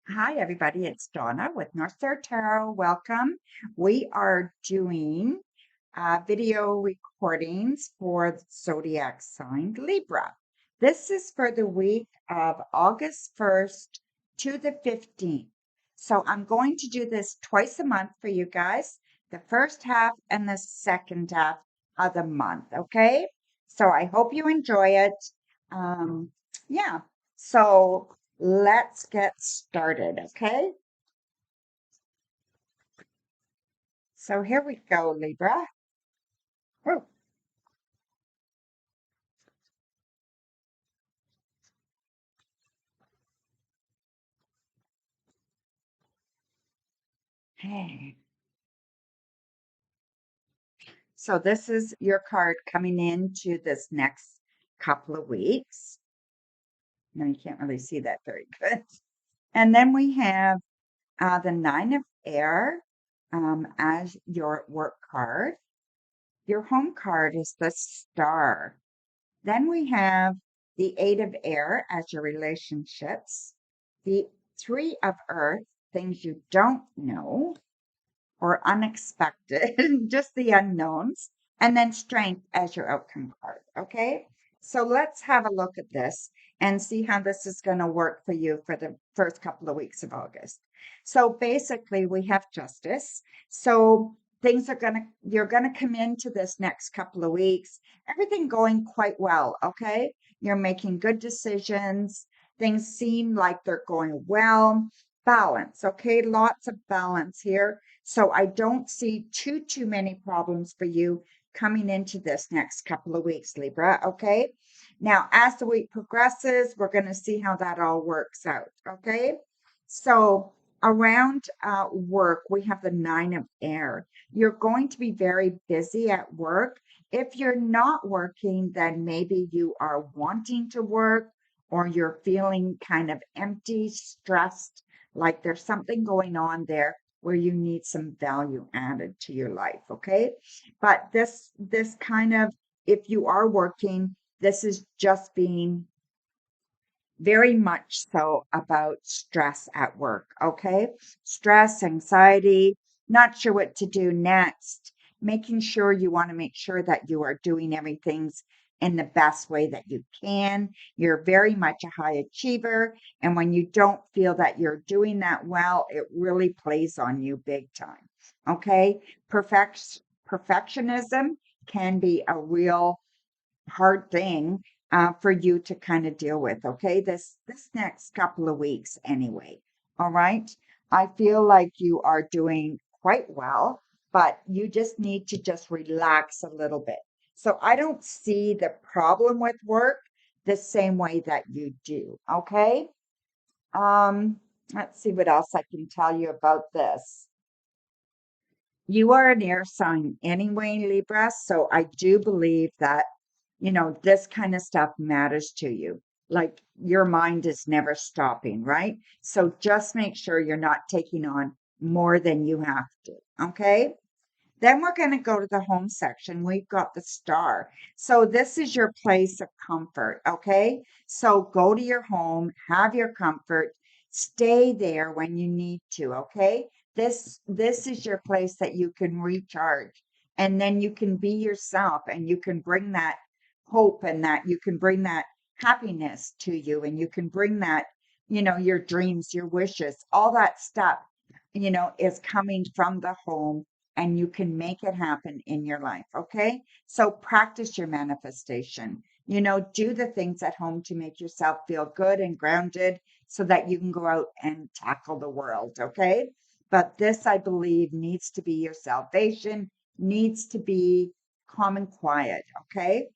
Hi, everybody. It's Donna with Northstar Tarot. Welcome. We are doing video recordings for the zodiac sign Libra. This is for the week of August 1st to the 15th. So I'm going to do this twice a month for you guys, the first half and the second half of the month. Okay. So I hope you enjoy it. Um, yeah. So let's get started, okay? So here we go, Libra. Oh, hey. So this is your card coming into this next couple of weeks. No, you can't really see that very good. And then we have the Nine of Air as your work card. Your home card is the Star. Then we have the Eight of Air as your relationships, the Three of Earth, things you don't know or unexpected, just the unknowns, and then Strength as your outcome card. Okay, so let's have a look at this and see how this is going to work for you for the first couple of weeks of August. So basically, we have Justice. So things are going to, you're going to come into this next couple of weeks, everything going quite well. Okay, you're making good decisions. Things seem like they're going well. Balance, okay? Lots of balance here. So I don't see too many problems for you coming into this next couple of weeks, Libra, okay? Now, as the week progresses, we're going to see how that all works out, okay? So around work, we have the Nine of Air. You're going to be very busy at work. If you're not working, then maybe you are wanting to work or you're feeling kind of empty, stressed, like there's something going on there where you need some value added to your life, okay? But this kind of, if you are working, this is just being very much so about stress at work, okay? Stress, anxiety, not sure what to do next, making sure you want to make sure that you are doing everything in the best way that you can. You're very much a high achiever, and when you don't feel that you're doing that well, it really plays on you big time, okay? Perfectionism can be a real hard thing for you to kind of deal with. Okay, this next couple of weeks, anyway. All right, I feel like you are doing quite well, but you just need to just relax a little bit. So I don't see the problem with work the same way that you do. Okay. Um, let's see what else I can tell you about this. You are an air sign anyway, Libra, so I do believe that, this kind of stuff matters to you. Like your mind is never stopping, right? So just make sure you're not taking on more than you have to. Okay. Then we're going to go to the home section. We've got the Star. So this is your place of comfort. Okay. So go to your home, have your comfort, stay there when you need to. Okay. This is your place that you can recharge, and then you can be yourself, and you can bring that hope, and that you can bring that happiness to you, and you can bring that, your dreams, your wishes, all that stuff, is coming from the home, and you can make it happen in your life. Okay. So practice your manifestation. Do the things at home to make yourself feel good and grounded so that you can go out and tackle the world. Okay. But this, I believe, needs to be your salvation, needs to be calm and quiet. Okay.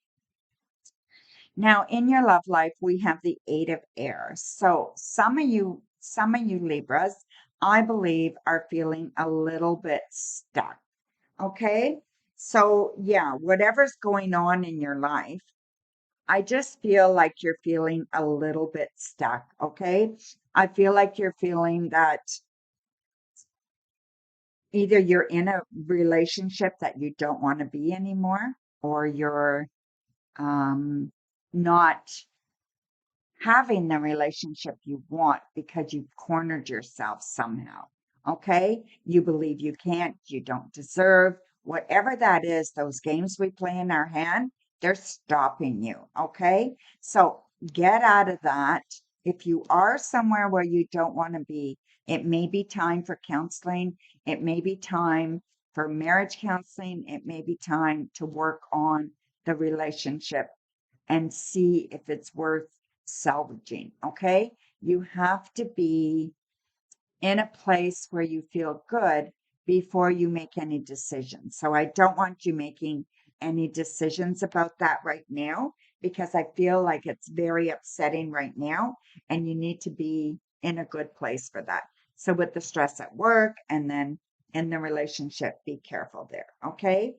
Now, in your love life, we have the Eight of Air. So some of you Libras, I believe, are feeling a little bit stuck. Okay. So, yeah, whatever's going on in your life, I just feel like you're feeling a little bit stuck. Okay. I feel like you're feeling that either you're in a relationship that you don't want to be anymore, or you're um, not having the relationship you want because you've cornered yourself somehow. Okay? You believe you can't, you don't deserve, whatever that is, those games we play in our hand, they're stopping you. Okay? So get out of that. If you are somewhere where you don't want to be, it may be time for counseling. It may be time for marriage counseling. It may be time to work on the relationship and see if it's worth salvaging. Okay? You have to be in a place where you feel good before you make any decisions. So I don't want you making any decisions about that right now because I feel like it's very upsetting right now and you need to be in a good place for that. So with the stress at work and then in the relationship, be careful there. Okay?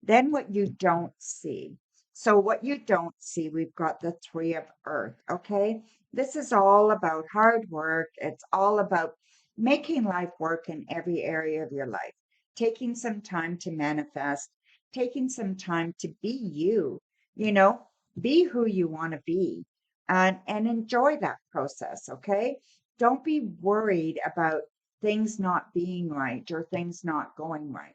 Then what you don't see. So what you don't see, we've got the Three of Earth, okay? This is all about hard work. It's all about making life work in every area of your life, taking some time to manifest, taking some time to be you, you know, be who you want to be and enjoy that process, okay? Don't be worried about things not being right or things not going right.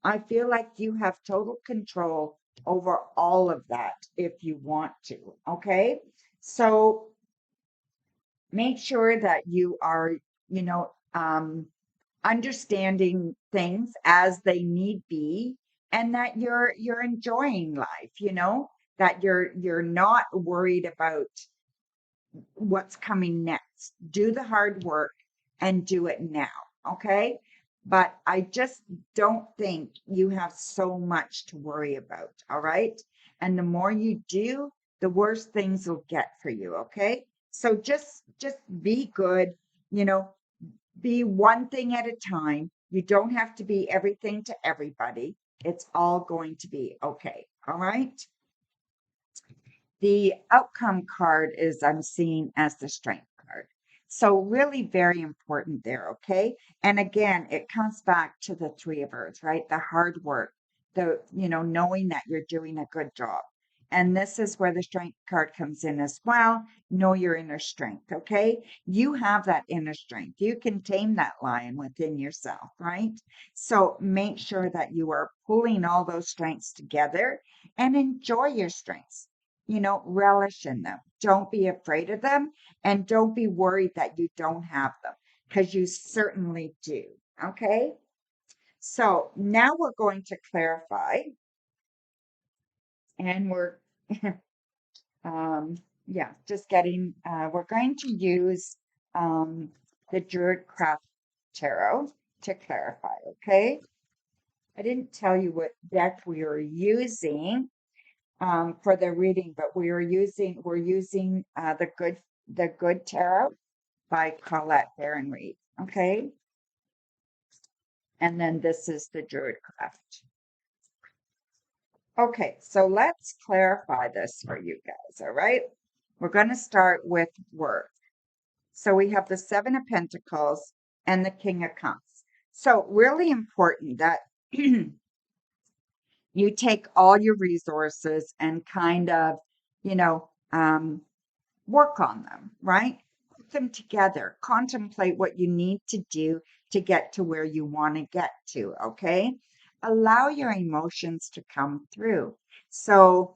I feel like you have total control over all of that if you want to. Okay. So make sure that you are, you know, understanding things as they need be and that you're enjoying life, that you're not worried about what's coming next. Do the hard work and do it now. Okay. But I just don't think you have so much to worry about. All right. And the more you do, the worse things will get for you. Okay. So just be good, you know, be one thing at a time. You don't have to be everything to everybody. It's all going to be okay. All right. The outcome card is I'm seeing as the strength card. So really very important there, okay? And again, it comes back to the Three of Earths, right? The hard work, knowing that you're doing a good job. And this is where the strength card comes in as well. Know your inner strength, okay? You have that inner strength. You can tame that lion within yourself, right? So make sure that you are pulling all those strengths together and enjoy your strengths, relish in them. Don't be afraid of them and don't be worried that you don't have them because you certainly do. Okay. So now we're going to clarify and we're, just getting, we're going to use the Druidcraft Tarot to clarify. Okay. I didn't tell you what deck we were using for the reading, but we're using the Good Tarot by Colette Baron Reed. Okay, and then this is the Druidcraft. Okay, so let's clarify this for you guys. All right, we're going to start with work. So we have the Seven of Pentacles and the King of Cups. So really important that you take all your resources and kind of, you know, um, work on them, right? Put them together. Contemplate what you need to do to get to where you want to get to, okay? Allow your emotions to come through. So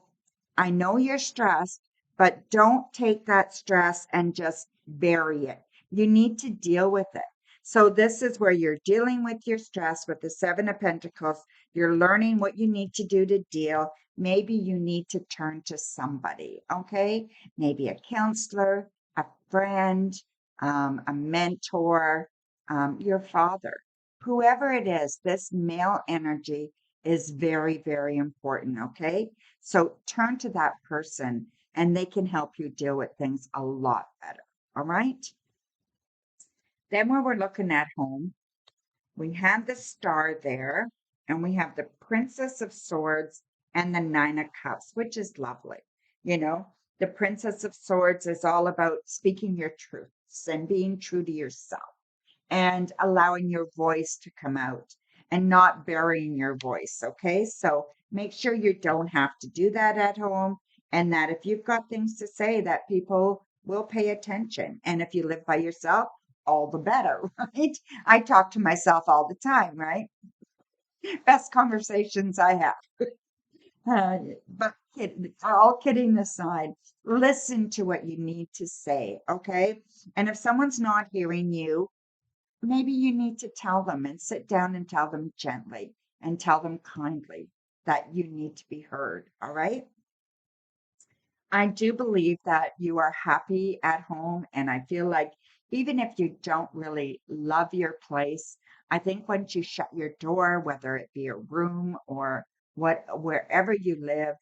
I know you're stressed, but don't take that stress and just bury it. You need to deal with it. So this is where you're dealing with your stress with the Seven of Pentacles. You're learning what you need to do to deal. Maybe you need to turn to somebody, okay? Maybe a counselor, a friend, a mentor, your father. Whoever it is, this male energy is very, very important, okay? So turn to that person and they can help you deal with things a lot better, all right? Then when we're looking at home, we have the star there and we have the Princess of Swords and the Nine of Cups, which is lovely. The Princess of Swords is all about speaking your truths and being true to yourself and allowing your voice to come out and not burying your voice. Okay. So make sure you don't have to do that at home and that if you've got things to say that people will pay attention. And if you live by yourself, all the better, right? I talk to myself all the time, right? Best conversations I have. But all kidding aside, listen to what you need to say, okay? And if someone's not hearing you, maybe you need to tell them and sit down and tell them gently and tell them kindly that you need to be heard, all right? I do believe that you are happy at home, and I feel like even if you don't really love your place, I think once you shut your door, whether it be a room or wherever you live,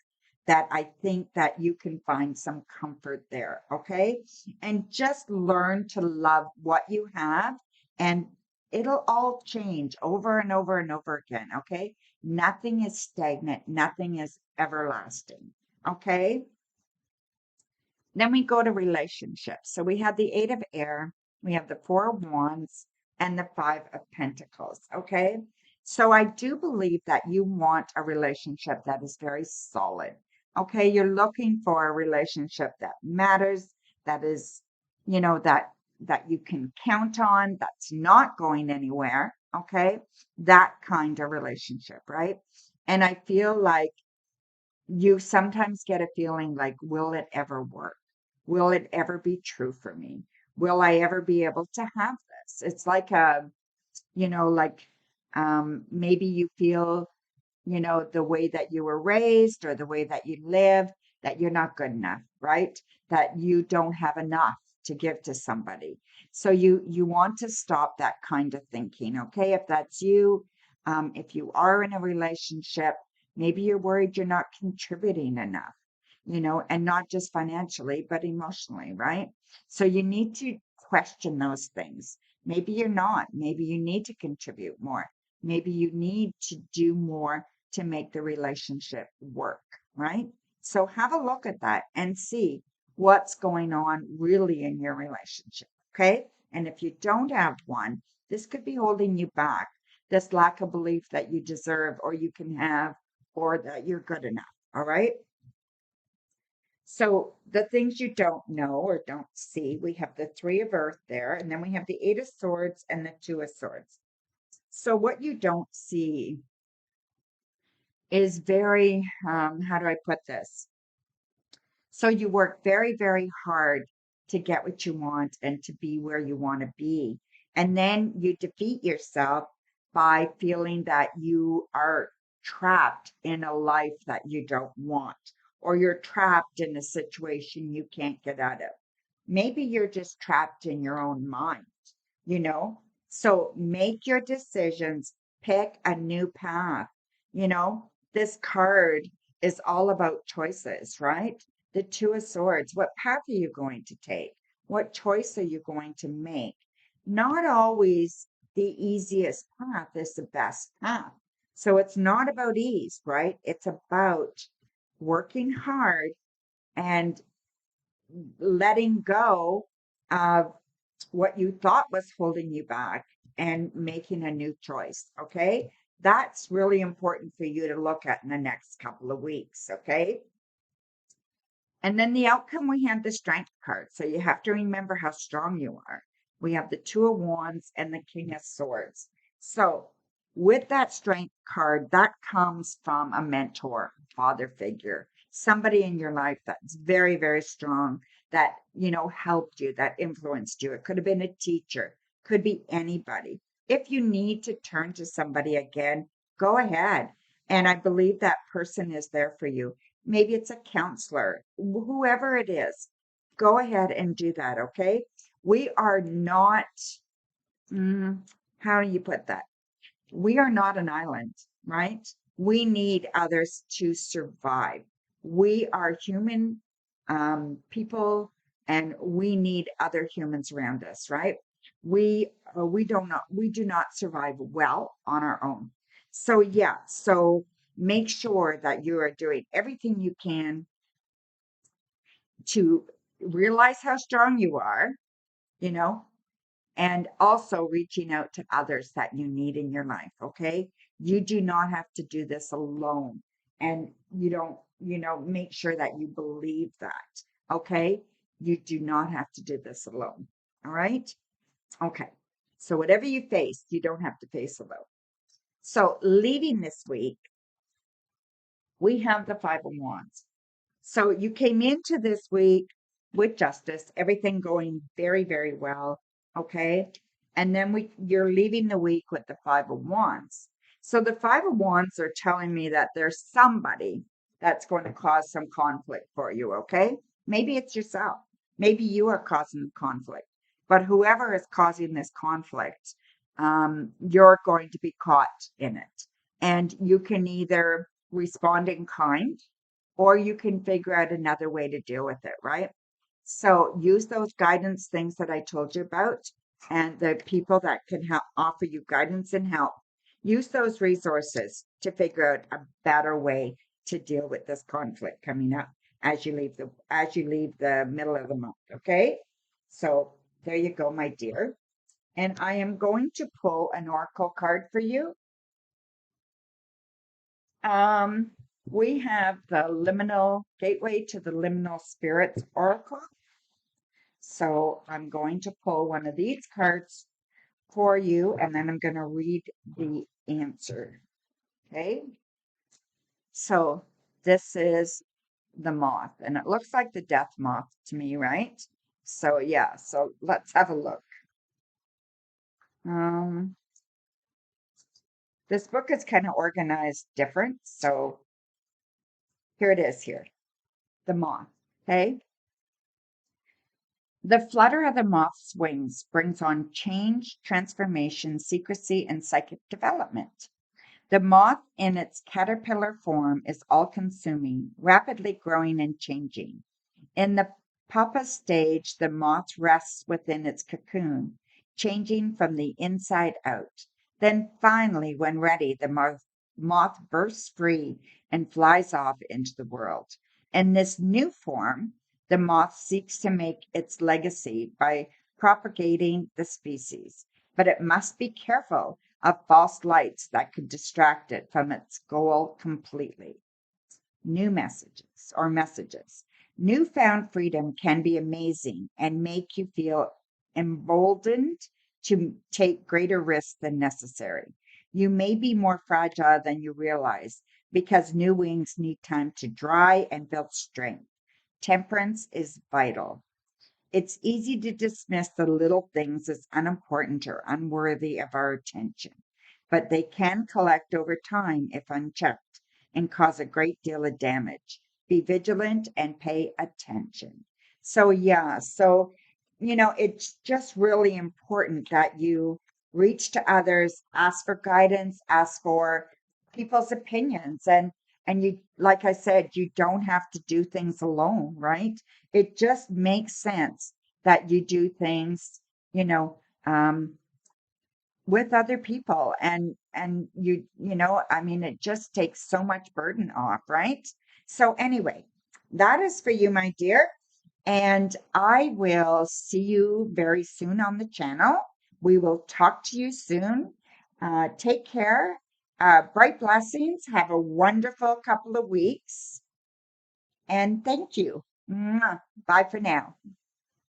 that I think that you can find some comfort there, okay? And just learn to love what you have, and it'll all change over and over and over again, okay? Nothing is stagnant, nothing is everlasting, okay? Then we go to relationships. So we have the Eight of Air, we have the Four of Wands, and the Five of Pentacles. Okay. So I do believe that you want a relationship that is very solid. Okay. You're looking for a relationship that matters, that is, that you can count on, that's not going anywhere. Okay. That kind of relationship, right? And I feel like you sometimes get a feeling like, will it ever work? Will it ever be true for me? Will I ever be able to have this? It's like like maybe you feel, the way that you were raised or the way that you live, that you're not good enough, right? That you don't have enough to give to somebody. So you want to stop that kind of thinking, okay? If that's you, if you are in a relationship, maybe you're worried you're not contributing enough, and not just financially, but emotionally, right? So you need to question those things. Maybe you're not. Maybe you need to contribute more. Maybe you need to do more to make the relationship work, right? So have a look at that and see what's going on really in your relationship, okay? And if you don't have one, this could be holding you back. This lack of belief that you deserve or you can have or that you're good enough, all right? So the things you don't know or don't see, we have the Three of Earth there, and then we have the Eight of Swords and the Two of Swords. So what you don't see is very, how do I put this? So you work very, very hard to get what you want and to be where you want to be. And then you defeat yourself by feeling that you are trapped in a life that you don't want, or you're trapped in a situation you can't get out of. Maybe you're just trapped in your own mind, you know? So make your decisions, pick a new path. This card is all about choices, right? The Two of Swords. What path are you going to take? What choice are you going to make? Not always the easiest path is the best path. So it's not about ease, right? It's about working hard and letting go of what you thought was holding you back and making a new choice. Okay. That's really important for you to look at in the next couple of weeks. Okay. And then the outcome, we have the strength card. So you have to remember how strong you are. We have the Two of Wands and the King of Swords. So with that strength card, that comes from a mentor, father figure, somebody in your life that's very, very strong, that, helped you, that influenced you. It could have been a teacher, could be anybody. If you need to turn to somebody again, go ahead. And I believe that person is there for you. Maybe it's a counselor, whoever it is, go ahead and do that, okay? We are not, mm, how do you put that? We are not an island, right? We need others to survive. We are human people, and we need other humans around us, right? We do not survive well on our own. So yeah, so make sure that you are doing everything you can to realize how strong you are, you know, and also reaching out to others that you need in your life. Okay. You do not have to do this alone. And you don't, make sure that you believe that. Okay. You do not have to do this alone. All right? Okay. So whatever you face, you don't have to face alone. So leading this week, we have the Five of Wands. So you came into this week with justice, everything going very, very well. Okay. And then you're leaving the week with the Five of Wands. So the Five of Wands are telling me that there's somebody that's going to cause some conflict for you. Okay. Maybe it's yourself. Maybe you are causing the conflict, but whoever is causing this conflict, you're going to be caught in it. And you can either respond in kind, or you can figure out another way to deal with it, right? So use those guidance things that I told you about and the people that can help offer you guidance and help. Use those resources to figure out a better way to deal with this conflict coming up as you leave the middle of the month, okay? So there you go, my dear. And I am going to pull an oracle card for you. Um, we have the liminal gateway to the liminal spirits oracle. So I'm going to pull one of these cards for you, and then I'm going to read the answer. Okay. So this is the moth, and it looks like the death moth to me, right? So yeah, so let's have a look. Um, this book is kind of organized different. So here it is here, the moth. Okay. The flutter of the moth's wings brings on change, transformation, secrecy, and psychic development. The moth, in its caterpillar form, is all consuming, rapidly growing and changing. In the pupa stage, the moth rests within its cocoon, changing from the inside out. Then finally, when ready, the moth bursts free and flies off into the world. In this new form, the moth seeks to make its legacy by propagating the species, but it must be careful of false lights that could distract it from its goal completely. New messages. Newfound freedom can be amazing and make you feel emboldened to take greater risks than necessary. You may be more fragile than you realize because new wings need time to dry and build strength. Temperance is vital. It's easy to dismiss the little things as unimportant or unworthy of our attention, but they can collect over time if unchecked and cause a great deal of damage. Be vigilant and pay attention. So, yeah, so, it's just really important that you reach to others, ask for guidance, ask for people's opinions. And you, like I said, you don't have to do things alone, right? It just makes sense that you do things, you know, um, with other people and I mean, it just takes so much burden off, right? So anyway, that is for you, my dear. And I will see you very soon on the channel. We will talk to you soon. Take care. Bright blessings. Have a wonderful couple of weeks. And thank you. Mwah. Bye for now.